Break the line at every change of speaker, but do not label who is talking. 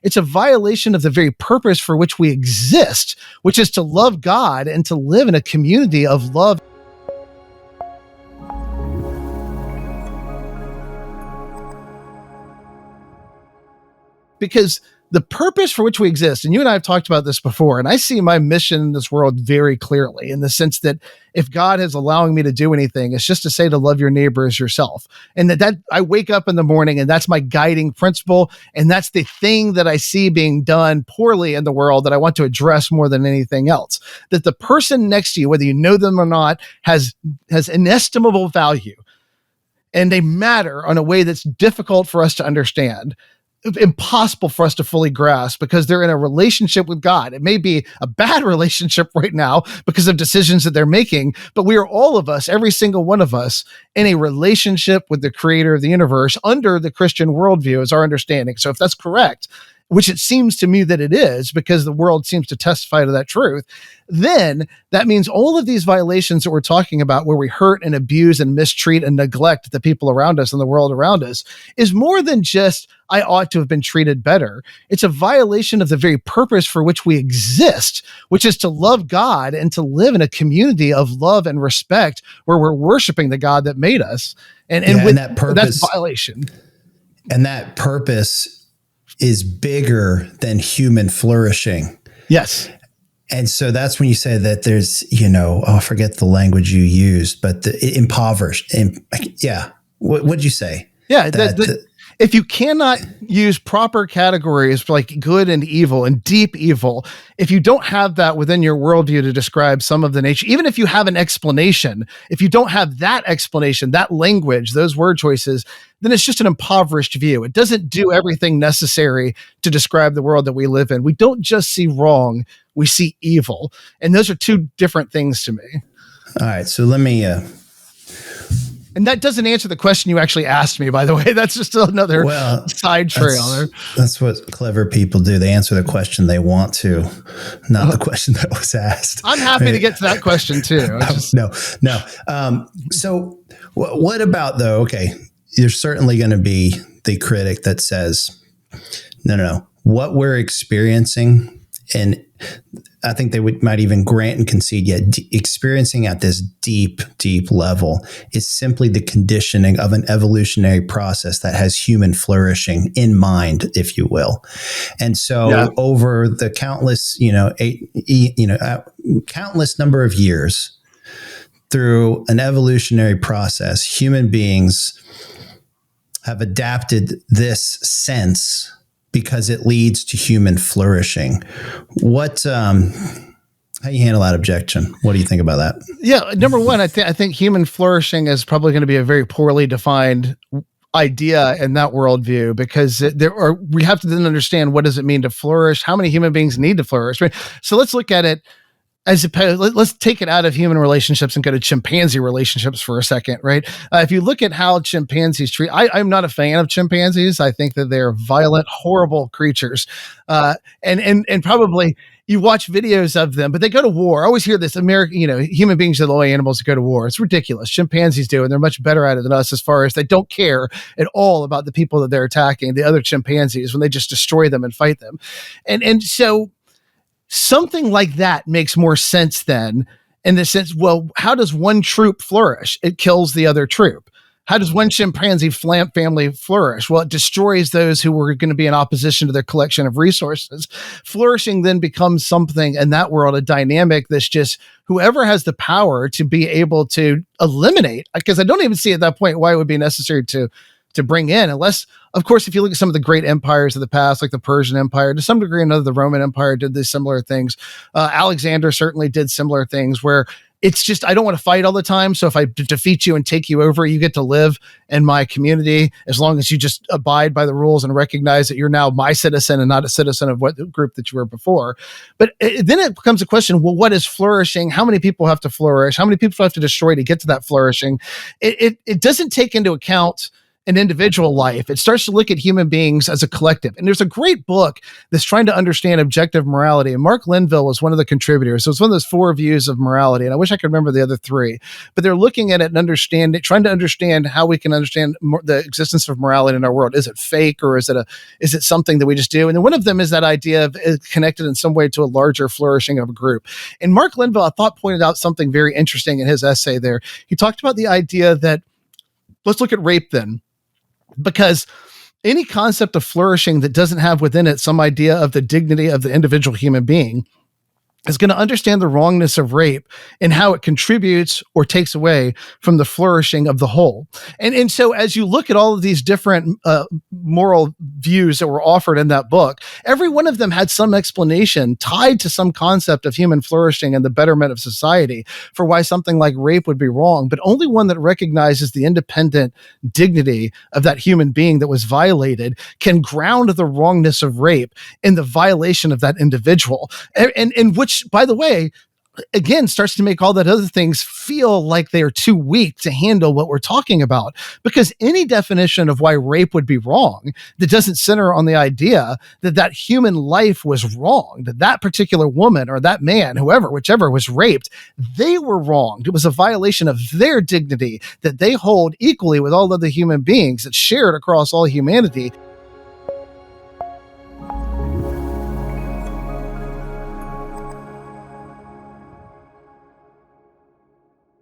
It's a violation of the very purpose for which we exist, which is to love God and to live in a community of love. Because the purpose for which we exist, and you and I have talked about this before, and I see my mission in this world very clearly in the sense that if God is allowing me to do anything, it's just to say to love your neighbor as yourself. And that I wake up in the morning and that's my guiding principle. And that's the thing that I see being done poorly in the world that I want to address more than anything else. That the person next to you, whether you know them or not, has inestimable value. And they matter in a way that's difficult for us to understand, impossible for us to fully grasp, because they're in a relationship with God. It may be a bad relationship right now because of decisions that they're making, but we are all of us, every single one of us, in a relationship with the creator of the universe under the Christian worldview is our understanding. So if that's correct, which it seems to me that it is, because the world seems to testify to that truth, then that means all of these violations that we're talking about, where we hurt and abuse and mistreat and neglect the people around us and the world around us, is more than just, I ought to have been treated better. It's a violation of the very purpose for which we exist, which is to love God and to live in a community of love and respect where we're worshiping the God that made us. And that purpose, that's violation.
And that purpose is bigger than human flourishing.
Yes.
And so that's when you say that there's, I forget the language you used, but the impoverished. Yeah. What'd you say?
Yeah. If you cannot use proper categories like good and evil and deep evil, if you don't have that within your worldview to describe some of the nature, even if you have an explanation, if you don't have that explanation, that language, those word choices, then it's just an impoverished view. It doesn't do everything necessary to describe the world that we live in. We don't just see wrong, we see evil. And those are two different things to me.
All right. So let me...
And that doesn't answer the question you actually asked me, by the way. That's just another side trail.
That's what clever people do. They answer the question they want to, not the question that was asked.
I'm happy to get to that question too.
No. So what about though? Okay. There's certainly going to be the critic that says, no. What we're experiencing, and I think they might even grant and concede, experiencing at this deep, deep level is simply the conditioning of an evolutionary process that has human flourishing in mind, if you will. And so over the countless, countless number of years through an evolutionary process, human beings have adapted this sense because it leads to human flourishing. How do you handle that objection? What do you think about that?
Yeah, number one, I think human flourishing is probably going to be a very poorly defined idea in that worldview, because we have to then understand, what does it mean to flourish? How many human beings need to flourish? Right? So let's look at it let's take it out of human relationships and go to chimpanzee relationships for a second, right? If you look at how chimpanzees treat, I'm not a fan of chimpanzees. I think that they're violent, horrible creatures. And probably you watch videos of them, but they go to war. I always hear this, human beings are the only animals that go to war. It's ridiculous. Chimpanzees do, and they're much better at it than us, as far as they don't care at all about the people that they're attacking, the other chimpanzees, when they just destroy them and fight them. And so something like that makes more sense then, in the sense, well, how does one troop flourish? It kills the other troop. How does one chimpanzee family flourish? Well, it destroys those who were going to be in opposition to their collection of resources. Flourishing then becomes something in that world, a dynamic that's just whoever has the power to be able to eliminate, because I don't even see at that point why it would be necessary to bring in, unless, of course, if you look at some of the great empires of the past, like the Persian Empire, to some degree or another, the Roman Empire did these similar things. Alexander certainly did similar things, where it's just, I don't want to fight all the time. So if I defeat you and take you over, you get to live in my community, as long as you just abide by the rules and recognize that you're now my citizen and not a citizen of what group that you were before. But then it becomes a question, well, what is flourishing? How many people have to flourish? How many people have to destroy to get to that flourishing? It doesn't take into account an individual life. It starts to look at human beings as a collective. And there's a great book that's trying to understand objective morality. And Mark Linville was one of the contributors. So it's one of those 4 views of morality. And I wish I could remember the other 3, but they're looking at it and trying to understand how we can understand the existence of morality in our world. Is it fake, or is it something that we just do? And then one of them is that idea of connected in some way to a larger flourishing of a group. And Mark Linville, I thought, pointed out something very interesting in his essay there. He talked about the idea that, let's look at rape then, because any concept of flourishing that doesn't have within it some idea of the dignity of the individual human being is going to understand the wrongness of rape and how it contributes or takes away from the flourishing of the whole. And so as you look at all of these different moral views that were offered in that book, every one of them had some explanation tied to some concept of human flourishing and the betterment of society for why something like rape would be wrong, but only one that recognizes the independent dignity of that human being that was violated can ground the wrongness of rape in the violation of that individual. And which, by the way, again, starts to make all that other things feel like they are too weak to handle what we're talking about. Because any definition of why rape would be wrong that doesn't center on the idea that that human life was wrong, that that particular woman or that man, whichever was raped, they were wronged. It was a violation of their dignity that they hold equally with all other human beings that's shared across all humanity.